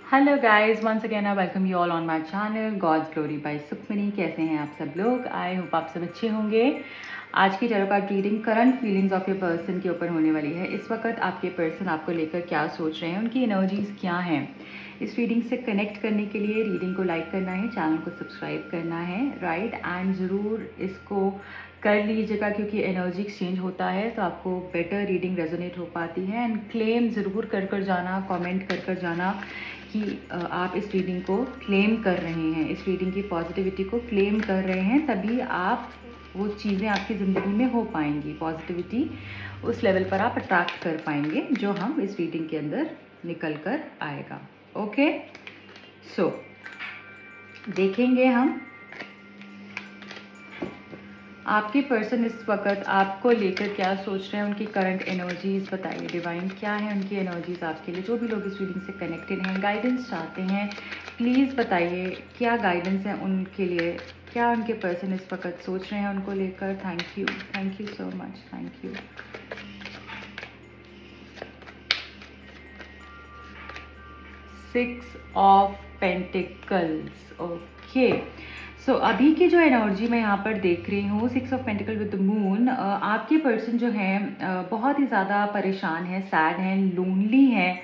Hello guys, once again I welcome you all on my channel God's glory by Sukhmani. कैसे हैं आप सब लोग? आई होप आप सब अच्छे होंगे। आज की tarot card reading current feelings of your person के ऊपर होने वाली है। इस वक्त आपके पर्सन आपको लेकर क्या सोच रहे हैं, उनकी एनर्जीज क्या हैं। इस रीडिंग से कनेक्ट करने के लिए रीडिंग को लाइक करना है, चैनल को सब्सक्राइब करना है, राइट। एंड ज़रूर इसको कर लीजिएगा क्योंकि एनर्जी एक्सचेंज होता है तो आपको बेटर रीडिंग रेजोनेट हो पाती है। एंड क्लेम ज़रूर कर जाना, कमेंट कर जाना कि आप इस रीडिंग को क्लेम कर रहे हैं, इस रीडिंग की पॉजिटिविटी को क्लेम कर रहे हैं, तभी आप वो चीज़ें आपकी ज़िंदगी में हो पाएंगी। पॉजिटिविटी उस लेवल पर आप अट्रैक्ट कर पाएंगे जो हम इस रीडिंग के अंदर निकल कर आएगा। ओके, सो देखेंगे हम आपके पर्सन इस वक्त आपको लेकर क्या सोच रहे हैं, उनकी करंट एनर्जीज बताइए। डिवाइन, क्या है उनकी एनर्जीज आपके लिए? जो भी लोग इस रीडिंग से कनेक्टेड हैं, गाइडेंस चाहते हैं, प्लीज़ बताइए क्या गाइडेंस है उनके लिए, क्या उनके पर्सन इस वक्त सोच रहे हैं उनको लेकर। Thank you so much, thank you. Six of pentacles, okay. So अभी की जो एनर्जी मैं यहाँ पर देख रही हूँ, six of pentacle with the moon, आपके पर्सन जो हैं बहुत ही ज़्यादा परेशान है, सैड हैं, लोनली हैं,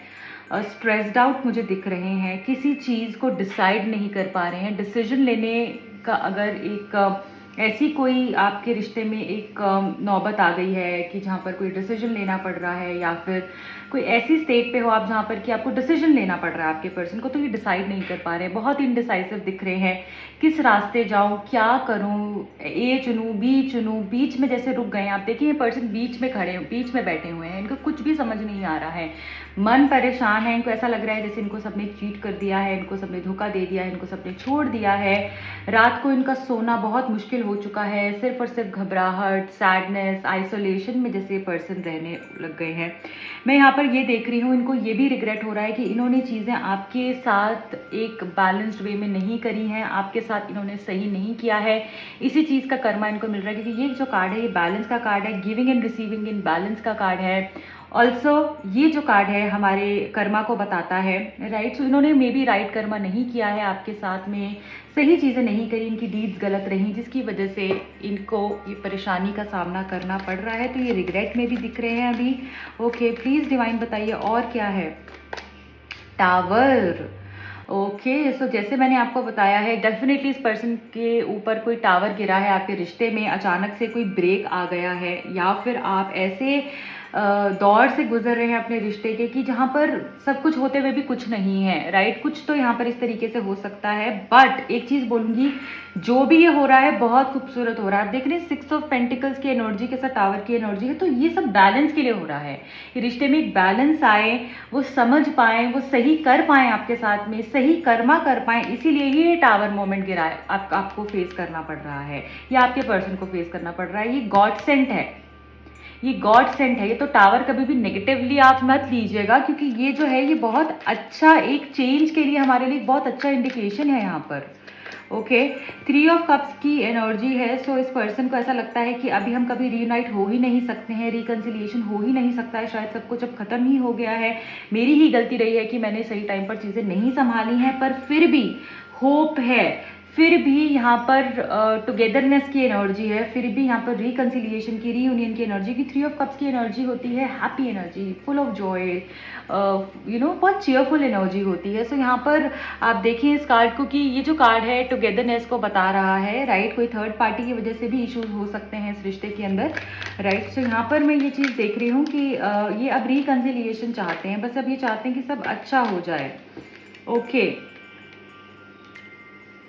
स्ट्रेस्ड आउट मुझे दिख रहे हैं, किसी चीज़ को डिसाइड नहीं कर पा रहे हैं। डिसीजन लेने का अगर एक ऐसी कोई आपके रिश्ते में एक नौबत आ गई है कि जहाँ पर कोई डिसीजन लेना पड़ रहा है, या फिर कोई ऐसी स्टेट पे हो आप जहाँ पर कि आपको डिसीजन लेना पड़ रहा है आपके पर्सन को, तो ये डिसाइड नहीं कर पा रहे हैं, बहुत इनडिसाइसिव दिख रहे हैं। किस रास्ते जाऊँ, क्या करूँ, ए चुनूँ, बी चुनूँ, बीच में जैसे रुक गए हैं। आप देखिए ये पर्सन बीच में खड़े, बीच में बैठे हुए हैं, इनको कुछ भी समझ नहीं आ रहा है, मन परेशान है। इनको ऐसा लग रहा है जैसे इनको सबने चीट कर दिया है, इनको सबने धोखा दे दिया है, इनको सबने छोड़ दिया है। रात को इनका सोना बहुत मुश्किल हो चुका है, सिर्फ और सिर्फ घबराहट, सैडनेस, आइसोलेशन में जैसे पर्सन रहने लग गए हैं। मैं यहाँ पर ये देख रही हूँ, इनको ये भी रिग्रेट हो रहा है कि इन्होंने चीज़ें आपके साथ एक बैलेंस्ड वे में नहीं करी हैं, आपके साथ इन्होंने सही नहीं किया है। इसी चीज़ का कर्मा इनको मिल रहा है क्योंकि ये जो कार्ड है ये बैलेंस का कार्ड है, giving and receiving in balance का कार्ड है। ऑल्सो ये जो कार्ड है हमारे कर्मा को बताता है, राइट। सो इन्होंने मे बी राइट कर्मा नहीं किया है, आपके साथ में सही चीज़ें नहीं करी, इनकी डीड्स गलत रही, जिसकी वजह से इनको ये परेशानी का सामना करना पड़ रहा है। तो ये रिग्रेट में भी दिख रहे हैं अभी। ओके, प्लीज़ डिवाइन बताइए और क्या है। Tower, okay. सो जैसे मैंने आपको बताया है, डेफिनेटली इस पर्सन के ऊपर कोई टावर गिरा है, आपके रिश्ते में अचानक से कोई ब्रेक आ गया है, या फिर आप ऐसे दौर से गुजर रहे हैं अपने रिश्ते के कि जहाँ पर सब कुछ होते हुए भी कुछ नहीं है, राइट। कुछ तो यहाँ पर इस तरीके से हो सकता है, बट एक चीज़ बोलूँगी, जो भी ये हो रहा है बहुत खूबसूरत हो रहा है। आप देख रहे हैं सिक्स ऑफ पेंटिकल्स की एनर्जी के साथ टावर की एनर्जी है, तो ये सब बैलेंस के लिए हो रहा है। ये रिश्ते में एक बैलेंस आए, वो समझ पाए, वो सही कर पाए, आपके साथ में सही कर्मा कर पाए, इसीलिए ये टावर मोमेंट गिरा है, आपको फेस करना पड़ रहा है, या आपके पर्सन को फेस करना पड़ रहा है। ये गॉड सेंट है, ये गॉड सेंट है। ये तो टावर कभी भी नेगेटिवली आप मत लीजिएगा, क्योंकि ये जो है ये बहुत अच्छा एक चेंज के लिए हमारे लिए बहुत अच्छा इंडिकेशन है यहाँ पर। ओके, थ्री ऑफ कप्स की एनर्जी है। सो इस पर्सन को ऐसा लगता है कि अभी हम कभी रीयूनाइट हो ही नहीं सकते हैं, रिकन्सिलिएशन हो ही नहीं सकता है, शायद सब कुछ अब खत्म ही हो गया है। मेरी ही गलती रही है कि मैंने सही टाइम पर चीज़ें नहीं संभाली हैं, पर फिर भी होप है, फिर भी यहाँ पर टुगेदरनेस की एनर्जी है, फिर भी यहाँ पर रिकन्सिलिएशन की, रीयूनियन की एनर्जी की। थ्री ऑफ कप्स की एनर्जी होती है happy energy, full of Joy, बहुत चेयरफुल एनर्जी होती है। सो यहाँ पर आप देखिए इस कार्ड को कि ये जो कार्ड है टुगेदरनेस को बता रहा है, राइट। कोई थर्ड पार्टी की वजह से भी इश्यूज हो सकते हैं इस रिश्ते के अंदर, राइट। सो यहाँ पर मैं ये चीज़ देख रही हूँ कि ये अब रिकन्सिलिएशन चाहते हैं, बस अब ये चाहते हैं कि सब अच्छा हो जाए। ओके,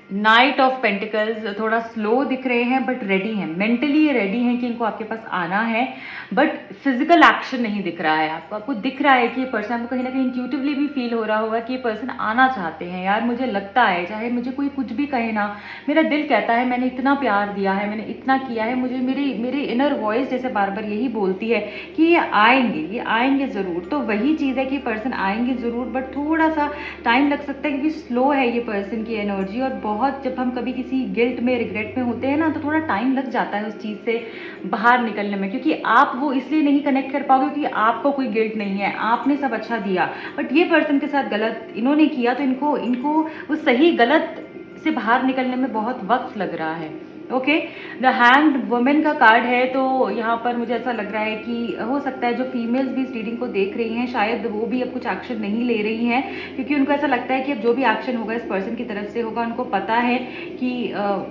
नाइट ऑफ पेंटिकल्स थोड़ा स्लो दिख रहे हैं, बट रेडी हैं, मेंटली रेडी हैं कि इनको आपके पास आना है, बट फिजिकल एक्शन नहीं दिख रहा है आपको दिख रहा है कि ये पर्सन, आपको कहीं ना कहीं इंट्यूटिवली भी फील हो रहा होगा कि ये पर्सन आना चाहते हैं। यार मुझे लगता है, चाहे मुझे कोई कुछ भी कहे ना, मेरा दिल कहता है मैंने इतना प्यार दिया है, मैंने इतना किया है, मुझे मेरी इनर वॉइस जैसे बार बार यही बोलती है कि ये आएंगे ज़रूर। तो वही चीज़ है कि पर्सन आएंगे ज़रूर, बट थोड़ा सा टाइम लग सकता है क्योंकि स्लो है ये पर्सन की एनर्जी, और बहुत, जब हम कभी किसी गिल्ट में, रिग्रेट में होते हैं ना, तो थोड़ा टाइम लग जाता है उस चीज़ से बाहर निकलने में, क्योंकि आप वो इसलिए नहीं कनेक्ट कर पाओगे क्योंकि आपको कोई गिल्ट नहीं है, आपने सब अच्छा दिया। बट ये पर्सन के साथ गलत इन्होंने किया, तो इनको वो सही गलत से बाहर निकलने में बहुत वक्त लग रहा है। ओके, द हैंग्ड वुमेन का कार्ड है, तो यहाँ पर मुझे ऐसा लग रहा है कि हो सकता है जो फीमेल्स भी इस रीडिंग को देख रही हैं, शायद वो भी अब कुछ एक्शन नहीं ले रही हैं, क्योंकि उनको ऐसा लगता है कि अब जो भी एक्शन होगा इस पर्सन की तरफ से होगा, उनको पता है कि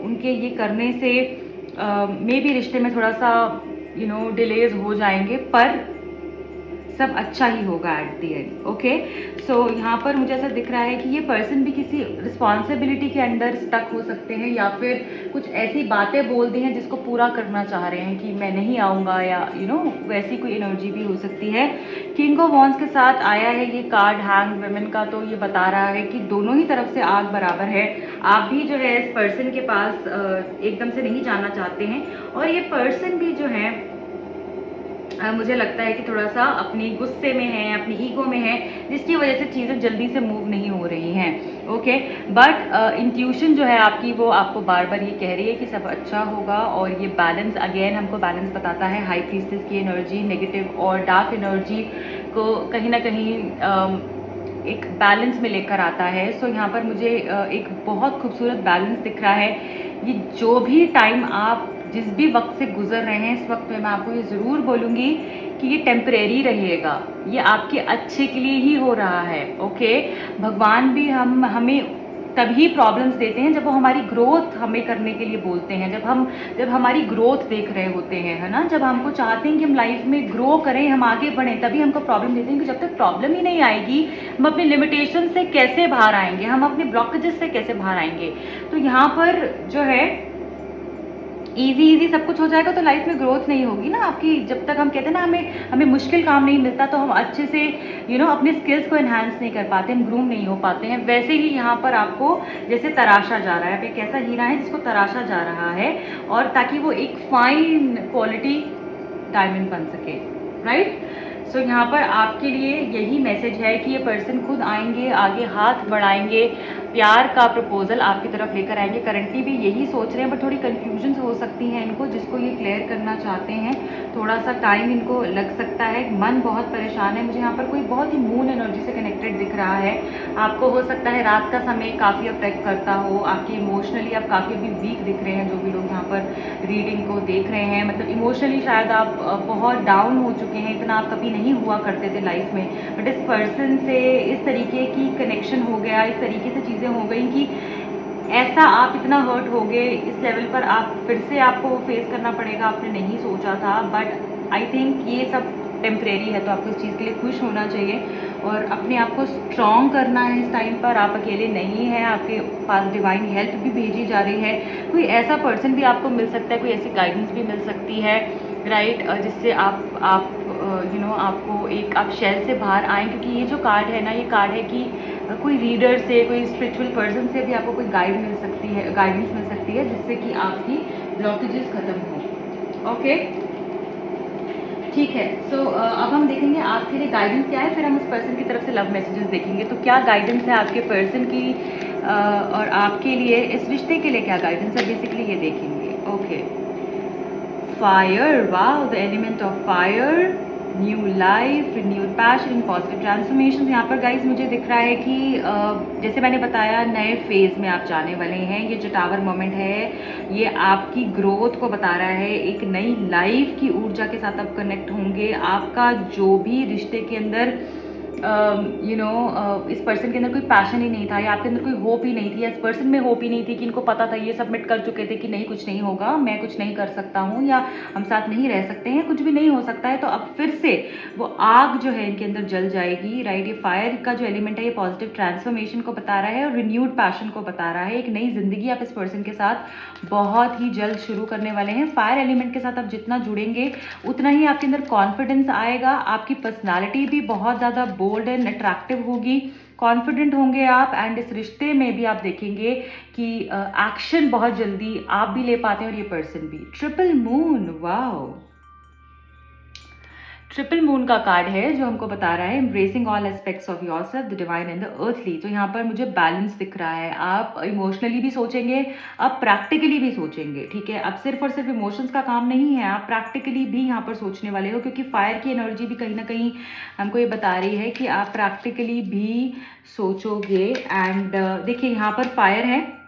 उनके ये करने से मे बी रिश्ते में थोड़ा सा डिलेज हो जाएंगे, पर सब अच्छा ही होगा एट दी एंड। ओके, सो यहाँ पर मुझे ऐसा दिख रहा है कि ये पर्सन भी किसी रिस्पॉन्सिबिलिटी के अंदर स्टक हो सकते हैं, या फिर कुछ ऐसी बातें बोल दी हैं जिसको पूरा करना चाह रहे हैं कि मैं नहीं आऊँगा, या वैसी कोई एनर्जी भी हो सकती है। किंग ऑफ वॉन्ड्स के साथ आया है ये कार्ड हैंग्ड वुमेन का, तो ये बता रहा है कि दोनों ही तरफ से आग बराबर है। आप भी जो है इस पर्सन के पास एकदम से नहीं जाना चाहते हैं, और ये पर्सन भी जो है मुझे लगता है कि थोड़ा सा अपनी गुस्से में है, अपनी ईगो में है, जिसकी वजह से चीज़ें जल्दी से मूव नहीं हो रही हैं। ओके, बट इंट्यूशन जो है आपकी, वो आपको बार बार ये कह रही है कि सब अच्छा होगा। और ये बैलेंस, अगेन हमको बैलेंस बताता है। हाई प्रीस्टेस की एनर्जी नेगेटिव और डार्क एनर्जी को कहीं ना कहीं एक बैलेंस में लेकर आता है। सो यहाँ पर मुझे एक बहुत खूबसूरत बैलेंस दिख रहा है। ये जो भी टाइम आप जिस भी वक्त से गुजर रहे हैं, इस वक्त में मैं आपको ये ज़रूर बोलूँगी कि ये टेम्परेरी रहेगा, ये आपके अच्छे के लिए ही हो रहा है। ओके, भगवान भी हमें तभी प्रॉब्लम्स देते हैं जब वो हमारी ग्रोथ हमें करने के लिए बोलते हैं, जब हमारी ग्रोथ देख रहे होते हैं, है ना, जब हमको चाहते हैं कि हम लाइफ में ग्रो करें, हम आगे बढ़ें, तभी हमको प्रॉब्लम देते हैं। कि जब तक प्रॉब्लम ही नहीं आएगी, हम अपनी लिमिटेशन से कैसे बाहर आएंगे, हम अपने ब्लॉकेजेस से कैसे बाहर आएंगे। तो यहाँ पर जो है इजी सब कुछ हो जाएगा तो लाइफ में ग्रोथ नहीं होगी ना आपकी। जब तक हम कहते हैं ना हमें मुश्किल काम नहीं मिलता, तो हम अच्छे से अपने स्किल्स को एनहांस नहीं कर पाते, हम ग्रूम नहीं हो पाते हैं। वैसे ही यहाँ पर आपको जैसे तराशा जा रहा है, अब एक ऐसा हीरा है जिसको तराशा जा रहा है, और ताकि वो एक फाइन क्वालिटी डायमंड बन सके, राइट। सो यहाँ पर आपके लिए यही मैसेज है कि ये पर्सन खुद आएंगे, आगे हाथ बढ़ाएंगे, प्यार का प्रपोजल आपकी तरफ लेकर आएंगे। करंटली भी यही सोच रहे हैं, बट थोड़ी कन्फ्यूजन हो सकती है इनको, जिसको ये क्लियर करना चाहते हैं। थोड़ा सा टाइम इनको लग सकता है, मन बहुत परेशान है। मुझे यहाँ पर कोई बहुत ही मून एनर्जी से कनेक्टेड दिख रहा है। आपको हो सकता है रात का समय काफ़ी अफेक्ट करता हो, आपकी इमोशनली आप काफ़ी अभी वीक दिख रहे हैं। जो भी लोग यहाँ पर रीडिंग को देख रहे हैं, मतलब इमोशनली शायद आप बहुत डाउन हो चुके हैं, इतना आप कभी नहीं हुआ करते थे लाइफ में, बट इस पर्सन से इस तरीके की कनेक्शन हो गया, इस तरीके से चीज़ें हो गई कि ऐसा आप इतना हर्ट हो गए इस लेवल पर, आप फिर से आपको फेस करना पड़ेगा, आपने नहीं सोचा था। बट आई थिंक ये सब टेम्परेरी है, तो आपको इस चीज़ के लिए खुश होना चाहिए और अपने आप को स्ट्रॉन्ग करना है। इस टाइम पर आप अकेले नहीं हैं, आपके पास डिवाइन हेल्प भी भेजी जा रही है। कोई ऐसा पर्सन भी आपको मिल सकता है, कोई ऐसी गाइडेंस भी मिल सकती है, राइट, जिससे आप आपको एक आप शेल से बाहर आएँ। क्योंकि ये जो कार्ड है ना, ये कार्ड है कि कोई रीडर से, कोई स्पिरिचुअल पर्सन से भी आपको कोई गाइडेंस मिल सकती है, जिससे कि आपकी ब्लॉकेजेस खत्म हो। ओके, ठीक है। सो अब हम देखेंगे आपके लिए गाइडेंस क्या है, फिर हम उस पर्सन की तरफ से लव मैसेजेस देखेंगे। तो क्या गाइडेंस है आपके पर्सन की और आपके लिए इस रिश्ते के लिए क्या गाइडेंस है, बेसिकली ये देखेंगे। Okay, fire, wow, the element of fire, new life, renewed passion, positive transformation. यहाँ पर गाइज मुझे दिख रहा है कि जैसे मैंने बताया, नए फेज में आप जाने वाले हैं। ये जो टावर मोमेंट है, ये आपकी ग्रोथ को बता रहा है, एक नई लाइफ की ऊर्जा के साथ आप कनेक्ट होंगे। आपका जो भी रिश्ते के अंदर इस पर्सन के अंदर कोई पैशन ही नहीं था, या आपके अंदर कोई होप ही नहीं थी, या इस पर्सन में होप ही नहीं थी, कि इनको पता था, ये सबमिट कर चुके थे कि नहीं, कुछ नहीं होगा, मैं कुछ नहीं कर सकता हूँ, या हम साथ नहीं रह सकते हैं, कुछ भी नहीं हो सकता है। तो अब फिर से वो आग जो है इनके अंदर जल जाएगी, राइट। ये फायर का जो एलिमेंट है, ये पॉजिटिव ट्रांसफॉर्मेशन को बता रहा है और रिन्यूड पैशन को बता रहा है। एक नई जिंदगी आप इस पर्सन के साथ बहुत ही जल्द शुरू करने वाले हैं। फायर एलिमेंट के साथ आप जितना जुड़ेंगे, उतना ही आपके अंदर कॉन्फिडेंस आएगा। आपकी पर्सनालिटी भी बहुत ज़्यादा बोल्ड एंड अट्रैक्टिव होगी, कॉन्फिडेंट होंगे आप। एंड इस रिश्ते में भी आप देखेंगे कि एक्शन बहुत जल्दी आप भी ले पाते हैं और ये पर्सन भी। Triple moon, wow, triple moon का कार्ड है जो हमको बता रहा है embracing all aspects of yourself the divine and the earthly. तो यहाँ पर मुझे बैलेंस दिख रहा है। आप इमोशनली भी सोचेंगे, आप प्रैक्टिकली भी सोचेंगे, ठीक है। अब सिर्फ और सिर्फ इमोशंस का काम नहीं है, आप प्रैक्टिकली भी यहाँ पर सोचने वाले हो, क्योंकि फायर की एनर्जी भी कहीं ना कहीं हमको ये बता रही है कि आप प्रैक्टिकली भी सोचोगे। एंड देखिए यहाँ पर फायर है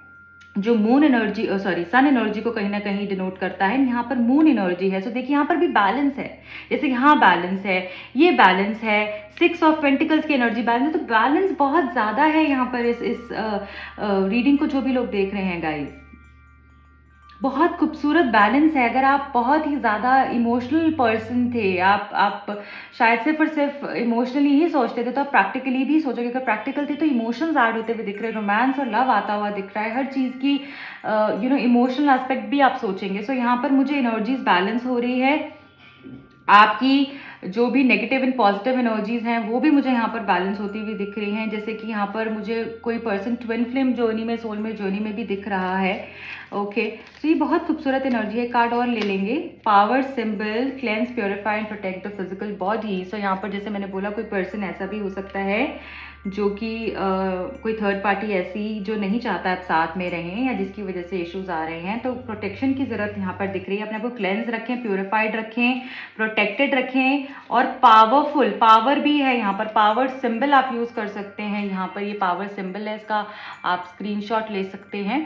जो moon energy sorry sun energy को कहीं ना कहीं डिनोट करता है। यहाँ पर मून एनर्जी है। सो देखिए यहाँ पर भी बैलेंस है, जैसे कि हाँ बैलेंस है, ये बैलेंस है, 6 ऑफ पेंटिकल्स की एनर्जी बैलेंस है। तो बैलेंस बहुत ज़्यादा है यहाँ पर इस रीडिंग को जो भी लोग देख रहे हैं गाइस, बहुत खूबसूरत बैलेंस है। अगर आप बहुत ही ज़्यादा इमोशनल पर्सन थे, आप शायद सिर्फ और सिर्फ इमोशनली ही सोचते थे, तो आप प्रैक्टिकली भी सोचोगे। अगर प्रैक्टिकल थे तो इमोशंस ऐड होते हुए दिख रहे हैं, रोमांस और लव आता हुआ दिख रहा है, हर चीज़ की इमोशनल एस्पेक्ट भी आप सोचेंगे। सो यहाँ पर मुझे एनर्जीज बैलेंस हो रही है। आपकी जो भी नेगेटिव एंड पॉजिटिव एनर्जीज हैं वो भी मुझे यहाँ पर बैलेंस होती हुई दिख रही हैं। जैसे कि यहाँ पर मुझे कोई पर्सन ट्विन फ्लेम जर्नी में, सोलमेट जर्नी में भी दिख रहा है। ओके, तो ये बहुत खूबसूरत एनर्जी है। कार्ड और ले लेंगे, power symbol, cleanse, purify and protect the physical body. So यहाँ पर जैसे मैंने बोला, कोई पर्सन ऐसा भी हो सकता है जो कि कोई थर्ड पार्टी ऐसी जो नहीं चाहता आप साथ में रहें, या जिसकी वजह से इश्यूज आ रहे हैं। तो प्रोटेक्शन की ज़रूरत यहाँ पर दिख रही है। अपने आप को क्लेंस रखें, प्योरीफाइड रखें, प्रोटेक्टेड रखें, और पावरफुल, पावर भी है यहाँ पर। पावर सिंबल आप यूज़ कर सकते हैं। यहाँ पर ये पावर सिंबल है, इसका आप स्क्रीनशॉट ले सकते हैं।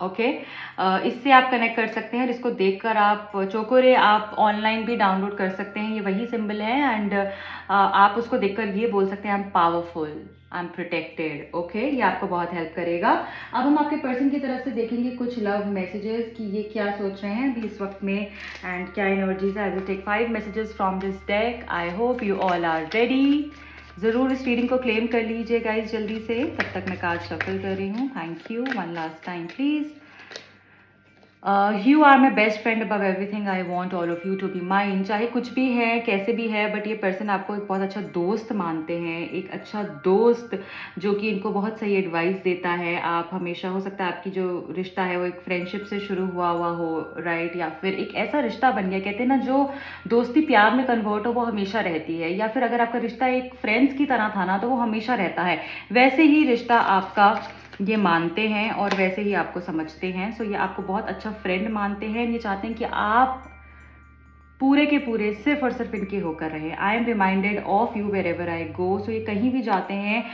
ओके, इससे आप कनेक्ट कर सकते हैं। इसको देखकर आप चोकोरे आप ऑनलाइन भी डाउनलोड कर सकते हैं, ये वही सिंबल है। एंड आप उसको देखकर ये बोल सकते हैं, I am powerful, I am protected. Okay, ये आपको बहुत हेल्प करेगा। अब हम आपके पर्सन की तरफ से देखेंगे कुछ लव मैसेजेस कि ये क्या सोच रहे हैं अभी इस वक्त में, एंड क्या एनर्जीज है। I will take 5 messages from this deck. I hope you all are ready. ज़रूर इस रीडिंग को क्लेम कर लीजिए गाइज जल्दी से। तब तक मैं कार्ड शफल कर रही हूँ। Thank you. One last time please. You are my best friend above everything, I want all of you to be mine. चाहे कुछ भी है, कैसे भी है, बट ये पर्सन आपको एक बहुत अच्छा दोस्त मानते हैं, एक अच्छा दोस्त जो कि इनको बहुत सही एडवाइस देता है। आप हमेशा, हो सकता है आपकी जो रिश्ता है वो एक फ्रेंडशिप से शुरू हुआ हो, राइट, या फिर एक ऐसा रिश्ता बन गया, कहते हैं ना, जो दोस्ती प्यार में कन्वर्ट हो वो हमेशा रहती है। या फिर अगर आपका रिश्ता एक फ्रेंड्स की तरह था ना, तो वो हमेशा रहता है। वैसे ही रिश्ता आपका ये मानते हैं और वैसे ही आपको समझते हैं। सो ये आपको बहुत अच्छा फ्रेंड मानते हैं। ये चाहते हैं कि आप पूरे के पूरे सिर्फ और सिर्फ इनके होकर रहे। I am reminded of you wherever I go. So ये कहीं भी जाते हैं,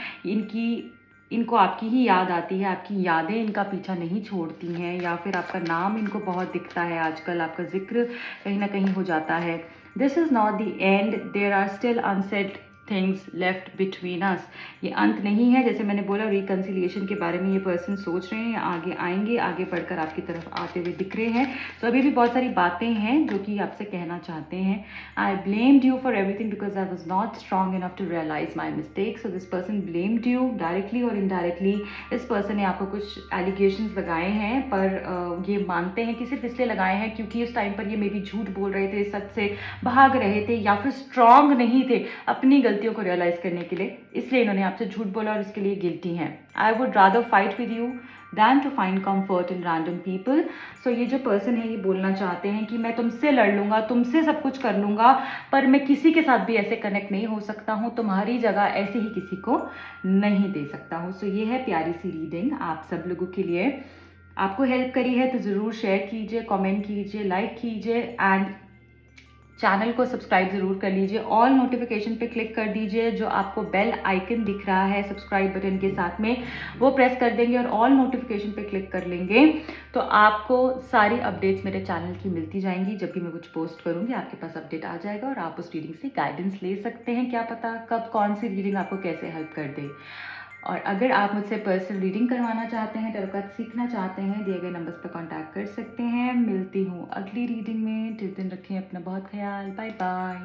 इनको आपकी ही याद आती है, आपकी यादें इनका पीछा नहीं छोड़ती हैं, या फिर आपका नाम इनको बहुत दिखता है आजकल, आपका जिक्र कहीं ना कहीं हो जाता है। This is not the end, there are still unsaid things left between us. ये अंत नहीं है। जैसे मैंने बोला, रिकन्सिलिएशन के बारे में ये पर्सन सोच रहे हैं, आगे आएंगे, आगे बढ़कर आपकी तरफ आते हुए दिख रहे हैं। तो अभी भी बहुत सारी बातें हैं जो कि आपसे कहना चाहते हैं। I blamed you for everything because I was not strong enough to realise my mistake. So this person blamed you directly और इनडायरेक्टली। इस पर्सन ने आपको कुछ एलिगेशन लगाए हैं, पर ये मानते हैं कि सिर्फ इसलिए लगाए हैं क्योंकि उस टाइम पर ये मे बी झूठ बोल रहे थे, सच से भाग रहे थे, या फिर स्ट्रॉन्ग नहीं थे अपनी गलतियों को रियलाइज करने के लिए, इसलिए इन्होंने आपसे झूठ बोला और इसके लिए गिल्टी हैं। I would rather fight with you than to find comfort in random people. So ये जो पर्सन है ये बोलना चाहते हैं कि मैं तुमसे लड़ लूंगा, तुमसे सब कुछ कर लूंगा, पर मैं किसी के साथ भी ऐसे कनेक्ट नहीं हो सकता हूँ, तुम्हारी जगह ऐसे ही किसी को नहीं दे सकता हूँ। सो ये है प्यारी सी रीडिंग आप सब लोगों के लिए। आपको हेल्प करी है तो ज़रूर शेयर कीजिए, कमेंट कीजिए, लाइक कीजिए, एंड चैनल को सब्सक्राइब ज़रूर कर लीजिए। ऑल नोटिफिकेशन पे क्लिक कर दीजिए, जो आपको बेल आइकन दिख रहा है सब्सक्राइब बटन के साथ में, वो प्रेस कर देंगे और ऑल नोटिफिकेशन पे क्लिक कर लेंगे, तो आपको सारी अपडेट्स मेरे चैनल की मिलती जाएंगी। जब भी मैं कुछ पोस्ट करूँगी आपके पास अपडेट आ जाएगा और आप उस रीडिंग से गाइडेंस ले सकते हैं। क्या पता कब कौन सी रीडिंग आपको कैसे हेल्प कर दे। और अगर आप मुझसे पर्सनल रीडिंग करवाना चाहते हैं, टैरो कार्ड सीखना चाहते हैं, दिए गए नंबर्स पर कांटेक्ट कर सकते हैं। मिलती हूँ अगली रीडिंग में। टिल दिन रखें अपना बहुत ख्याल। Bye bye.